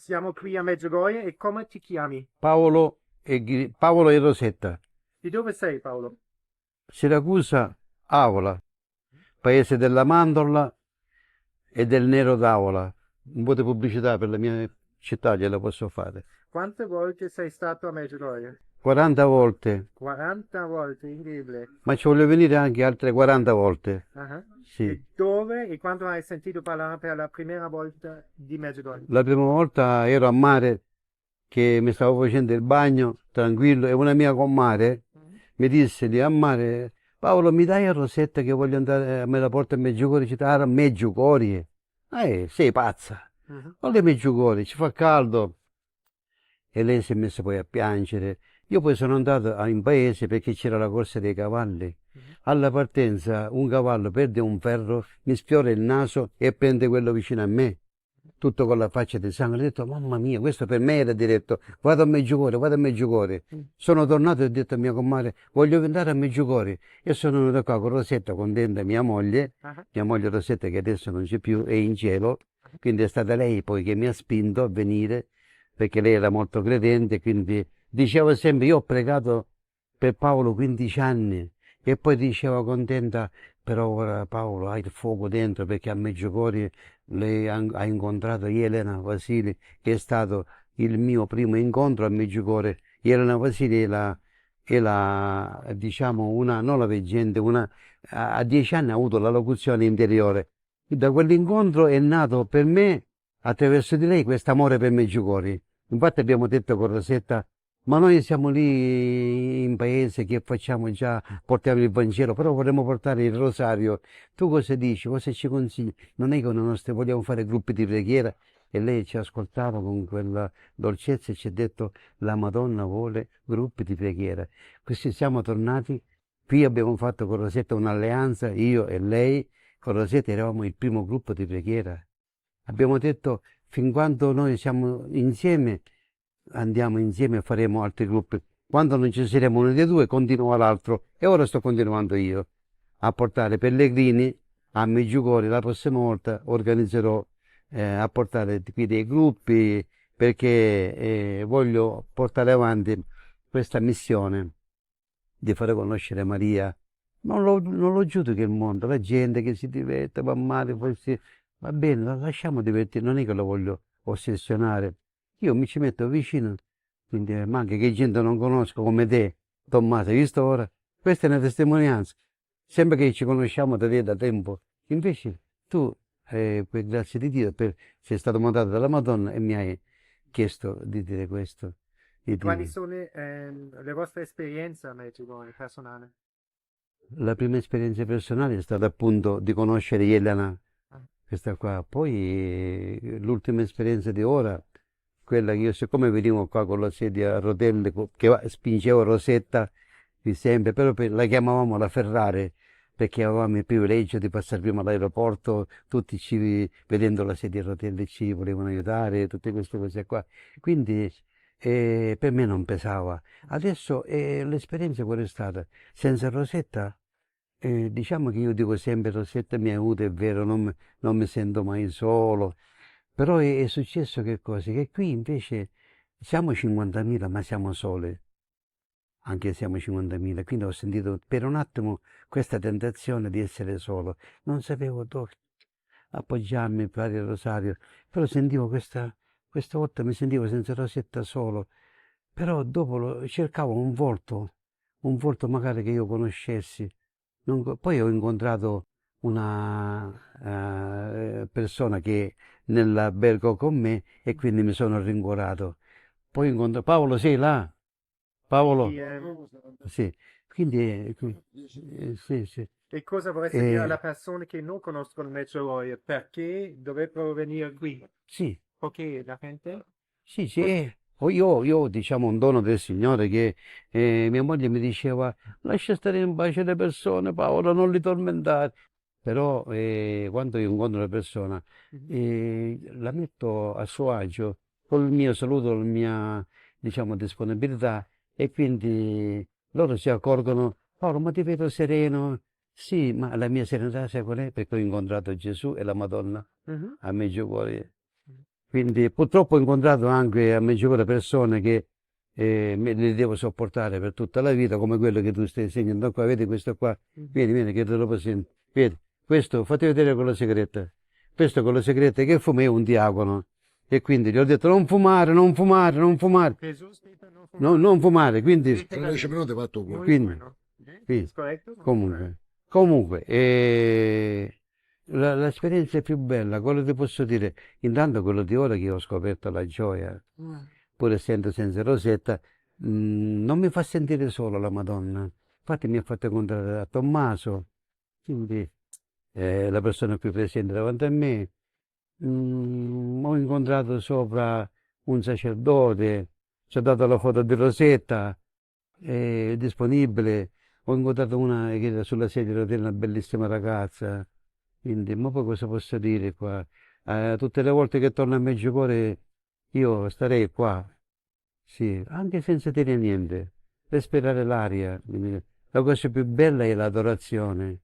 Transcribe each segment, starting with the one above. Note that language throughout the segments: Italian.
Siamo qui a Medjugorje e come ti chiami? Paolo e Rosetta, Di dove sei, Paolo? Siracusa, Avola, paese della mandorla e del nero d'Avola. Un po' di pubblicità per la mia città gliela posso fare. Quante volte sei stato a Medjugorje? 40 volte, 40 volte, incredibile. ma ci voglio venire anche altre 40 volte. Ah. Sì. E dove e quando hai sentito parlare per la prima volta di Medjugorje? La prima volta ero a mare che mi stavo facendo il bagno tranquillo e una mia comare mi disse lì a mare: Paolo, mi dai a Rosetta che voglio andare, me la porto a Medjugorje, città a Medjugorje. Sei pazza. Mhm. Con le Medjugorje, ci fa caldo. E lei si è messa poi a piangere. Io poi sono andato in paese perché c'era la corsa dei cavalli. Mhm. Alla partenza un cavallo perde un ferro, mi sfiora il naso e prende quello vicino a me, tutto con la faccia di sangue. Ho detto, mamma mia, questo per me era diretto, vado a Medjugorje, vado a Medjugorje. Mm. Sono tornato e ho detto a mia comare, voglio andare a Medjugorje. E sono venuto qua con Rosetta, contenta Ah. mia moglie Rosetta che adesso non c'è più, è in cielo. Quindi è stata lei poi che mi ha spinto a venire, perché lei era molto credente, quindi diceva sempre, io ho pregato per Paolo 15 anni, e poi diceva contenta, però ora Paolo hai il fuoco dentro perché a Medjugorje lei ha incontrato Elena Vasili, che è stato il mio primo incontro a Medjugorje. Elena Vasili diciamo, non la veggente, a 10 anni ha avuto la locuzione interiore. Da quell'incontro è nato per me, attraverso di lei, questo amore per Medjugorje. Infatti abbiamo detto con Rosetta, ma noi siamo lì in paese che facciamo già, portiamo il Vangelo, però vorremmo portare il rosario. Tu cosa dici? Cosa ci consigli? Non è che noi vogliamo fare gruppi di preghiera? E lei ci ascoltava con quella dolcezza e ci ha detto, la Madonna vuole gruppi di preghiera. Questi siamo tornati, qui abbiamo fatto con Rosetta un'alleanza, io e lei, con Rosetta eravamo il primo gruppo di preghiera. Abbiamo detto, fin quando noi siamo insieme, andiamo insieme e faremo altri gruppi. Quando non ci saremo uno dei due, continua l'altro. E ora sto continuando io a portare pellegrini a Medjugorje. La prossima volta organizzerò a portare qui dei gruppi perché voglio portare avanti questa missione di fare conoscere Maria. Non lo giudico il mondo, la gente che si diverte, va male, poi va bene, lasciamo divertire, non è che lo voglio ossessionare. Io mi ci metto vicino, quindi, ma anche che gente non conosco come te, Tommaso, hai visto ora? Questa è una testimonianza. Sembra che ci conosciamo da te da tempo. Invece tu, per grazia di Dio, sei stato mandato dalla Madonna e mi hai chiesto di dire questo. E Di quali dire. sono le vostre esperienze a Medjugorje personale? La prima esperienza personale è stata appunto di conoscere Elena, Ah. questa qua. Poi l'ultima esperienza di ora, quella che io, siccome venivo qua con la sedia a rotelle, spingevo Rosetta di sempre, però la chiamavamo la Ferrari, perché avevamo il privilegio di passare prima all'aeroporto, tutti vedendo la sedia a rotelle ci volevano aiutare, tutte queste cose qua. Quindi per me non pesava. Adesso l'esperienza qual è stata? Senza Rosetta, diciamo che io dico sempre, Rosetta mi aiuta, è vero, non mi sento mai solo, però è successo che cosa? Che qui invece siamo 50.000, ma siamo soli, anche se siamo 50.000, quindi ho sentito per un attimo questa tentazione di essere solo, non sapevo dove appoggiarmi, fare il rosario, però sentivo questa volta mi sentivo senza Rosetta solo, però dopo cercavo un volto magari che io conoscessi. Poi ho incontrato una persona che nell'albergo con me e quindi mi sono rincuorato. Poi incontro Paolo, sei là? Sì, Paolo? Sì, quindi sì, sì. e cosa vorreste dire alle Eh, persone che non conoscono Medjugorje? Perché dovrebbero venire qui? sì, Ok, la gente? sì, sì, io diciamo un dono del Signore che mia moglie mi diceva lascia stare in pace le persone, Paolo, non li tormentare. Però quando io incontro una persona Mhm. la metto a suo agio col mio saluto, la mia diciamo disponibilità e quindi loro si accorgono, Paolo, ma ti vedo sereno. Sì, ma la mia serenità sai qual è? Perché ho incontrato Gesù e la Madonna Mhm. a Medjugorje. Quindi purtroppo ho incontrato anche a Meggiugorje persone che me le devo sopportare per tutta la vita, come quello che tu stai insegnando qua. Vedi questo qua? Vieni, che te lo presento. Vedi, questo, fate vedere con la sigaretta. Questo con la sigaretta che fuma è un diacono. E quindi gli ho detto non fumare, non fumare, non fumare. Gesù spinta non No, fumare. non fumare, quindi, Tra 10 minuti fatto uguale. Muy quindi, bueno. sì, ¿Es correcto? comunque, l'esperienza è più bella, quello ti posso dire, intanto quello di ora che ho scoperto la gioia, pur essendo senza rosetta, non mi fa sentire solo la Madonna. Infatti mi ha fatto incontrare a Tommaso, quindi la persona più presente davanti a me. Ho incontrato sopra un sacerdote, ci ha dato la foto di Rosetta, è disponibile. Ho incontrato una che era sulla sedia a rotelle, una bellissima ragazza. Quindi, ma poi cosa posso dire qua? Tutte le volte che torno a Meggiugorje io starei qua, sì, anche senza dire niente, respirare l'aria. La cosa più bella è l'adorazione.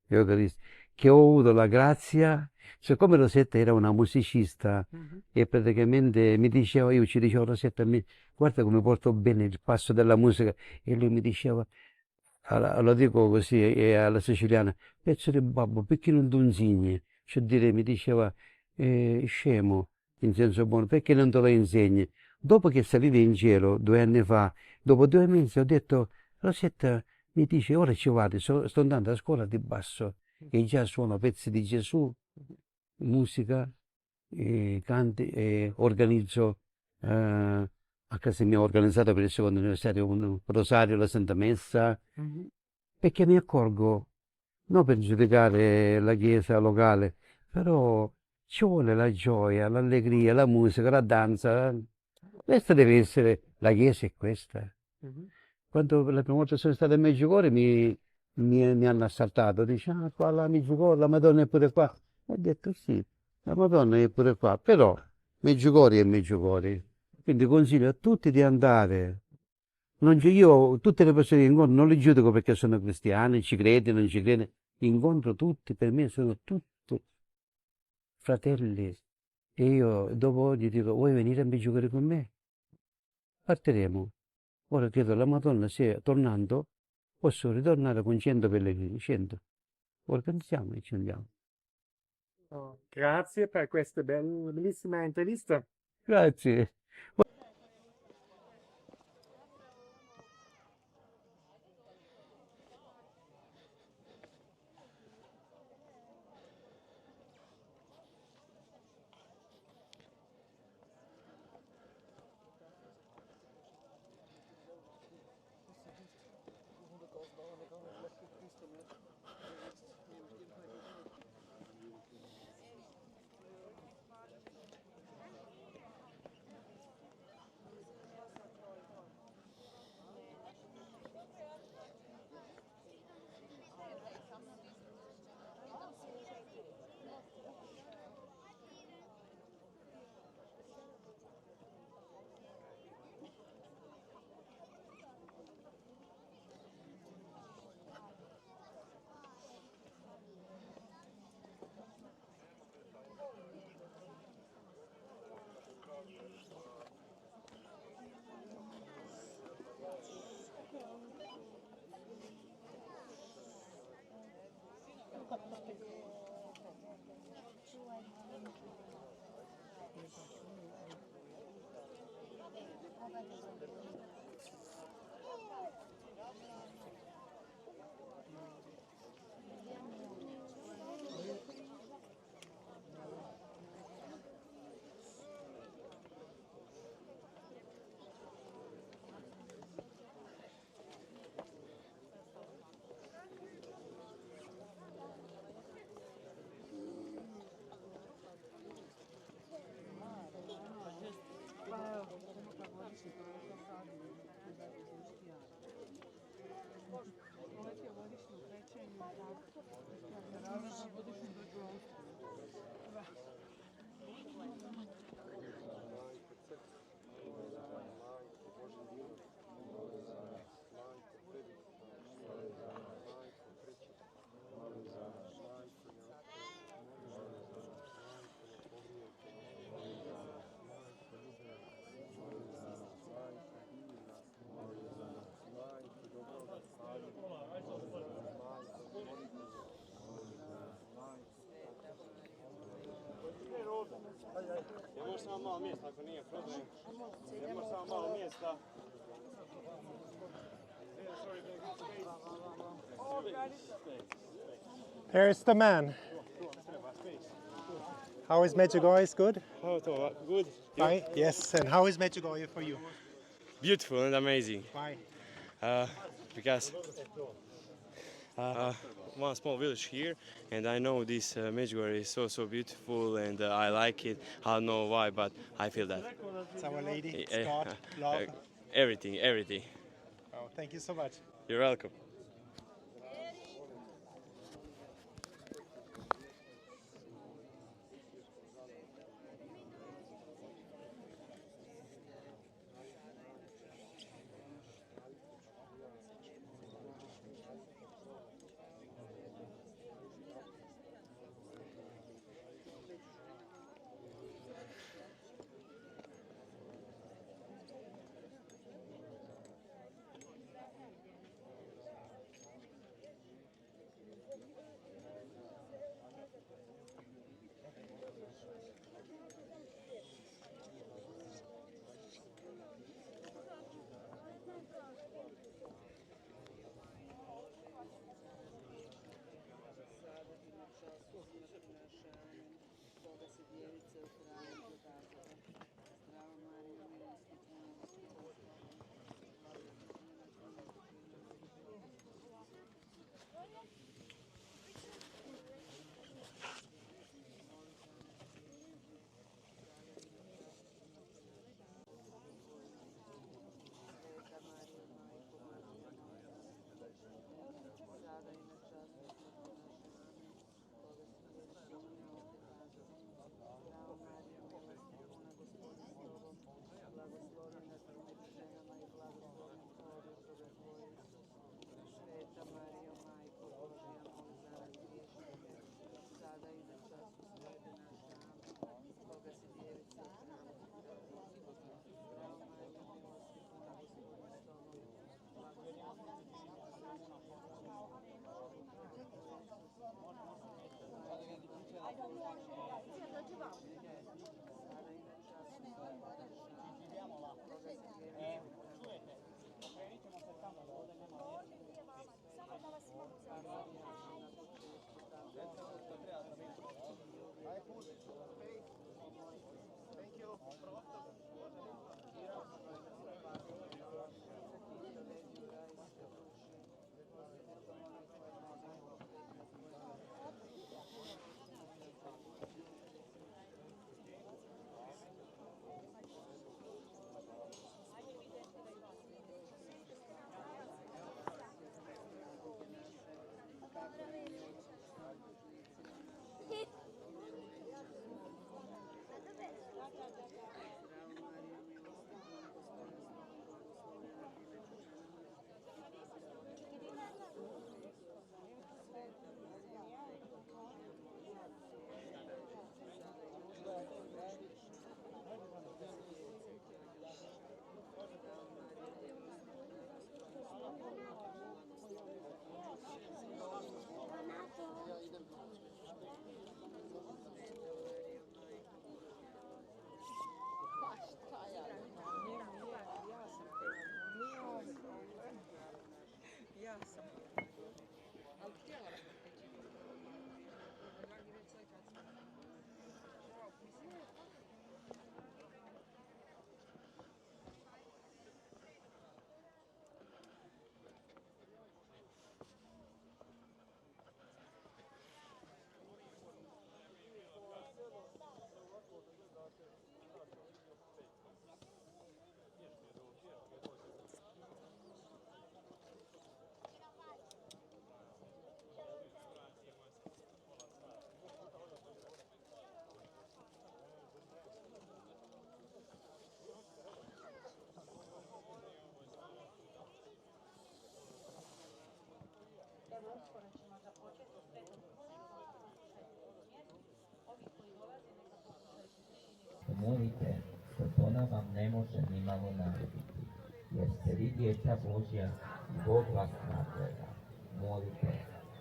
Eucaristi, che ho avuto la grazia, siccome Rosetta era una musicista e praticamente mi diceva, io ci dicevo Rosetta, guarda come porto bene il passo della musica e lui mi diceva, lo dico così alla siciliana, pezzo di babbo, perché non ti insegni? Cioè dire, mi diceva, scemo, in senso buono, perché non te lo insegni? Dopo che salite in cielo 2 anni fa, dopo 2 mesi ho detto, Rosetta, mi dice, ora ci vado, sto andando a scuola di basso e già suono pezzi di Gesù, musica, canti, e organizzo, a casa mia ho organizzato per il secondo anniversario un rosario, la Santa Messa, perché mi accorgo, non per giudicare la chiesa locale, però ci vuole la gioia, l'allegria, la musica, la danza. Questa deve essere, la chiesa è questa. Quando la prima volta sono stato a Meggiugorje mi hanno assaltato, dice, ah, qua la Meggiugorje, la Madonna è pure qua. Ho detto sì, la Madonna è pure qua, però Meggiugorje è Meggiugorje. Quindi consiglio a tutti di andare. Io tutte le persone che incontro non le giudico perché sono cristiane, ci crede, non ci crede. Incontro tutti, per me sono tutti fratelli. E io dopo gli dico, vuoi venire a Meggiugorje con me? Partiremo. Ora chiedo alla Madonna se tornando posso ritornare con 100 pellegrini, 100. Organizziamo e ci andiamo. Oh, grazie per questa bellissima intervista. Grazie. malo mjesta ako nije problem. Idemo samo malo mjesta. There's the man. How is Medjugorje? Good? Oh, to good. Fine. Yes. And how is Medjugorje for you? Beautiful and amazing. Why? Because one small village here, and I know this Medjugorje is so beautiful, and I like it. I don't know why, but I feel that. It's Our Lady, it's God, love. Everything. Oh, thank you so much. You're welcome. Molite, što ona vam ne može nimalo narediti, jer ste vi djeca Božja i Bog vas nagleda. Molite,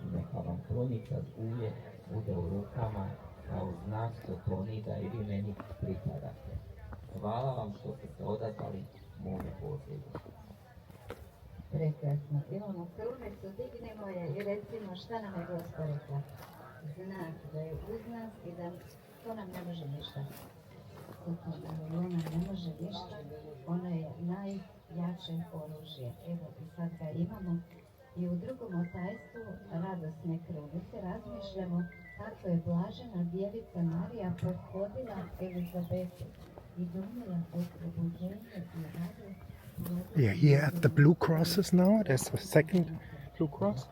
i neka vam kroničar uvijek bude u rukama, kao znak što toni da i vi meni pripadate. hvala vam što ste se odazvali mome pozivu. Prekrasno. Imamo krunicu, dignemo je i recimo šta nam je Gospa rekla. Znak da je uz nas i da to nam ne može ništa. Ona ne može ništa, ona je najjače oružje. Evo i sad ga imamo. I u drugom otajstvu radosne krunice razmišljamo kako je blažena djevica Marija pothodila Elizabetu i donijela oslobođenje i radost. Yeah, here at the blue crosses now. There's a second blue cross.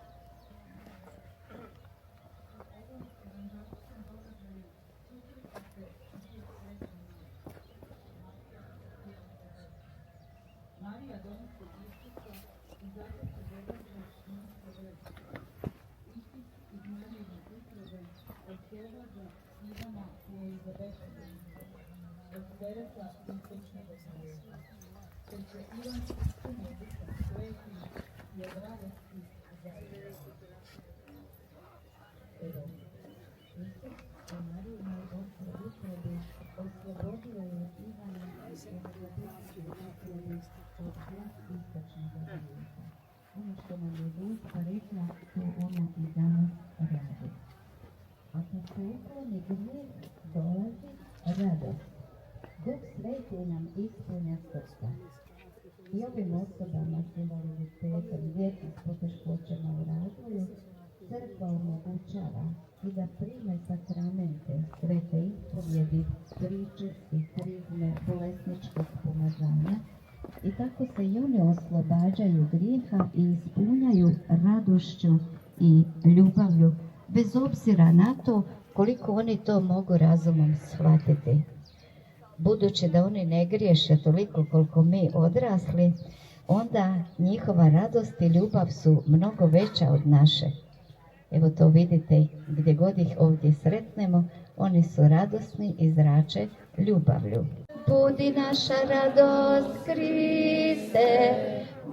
Ono što nam je Gospa rekla, to ona i danas radi. A kad se ukloni grijeh, dolazi radost. Duh Sveti nam ispunja srca. I ovim osobama s invaliditetom, djeci s poteškoćama u razvoju, crkva omogućava i da prime sakramente, svete ispovjedi, priče i krizme bolesničkog pomazanja, i tako se i one oslobađaju grijeha i ispunjaju radošću i ljubavlju, bez obzira na to koliko oni to mogu razumom shvatiti. Budući da oni ne griješe toliko koliko mi odrasli, onda njihova radost i ljubav su mnogo veća od naše. Evo to vidite, gdje god ih ovdje sretnemo, oni su radosni i zrače ljubavlju. Budi naša radost, Kriste,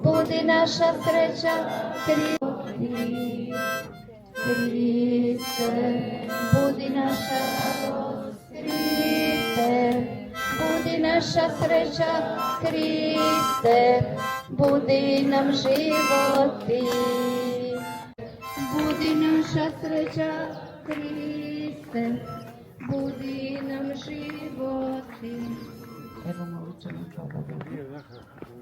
budi naša sreća, Kriste, budi naša radost, Kriste, budi naša sreća, Kriste, budi nam životi. Budi naša sreća, Kriste, budi nam životi. Evo molit ćemo sada.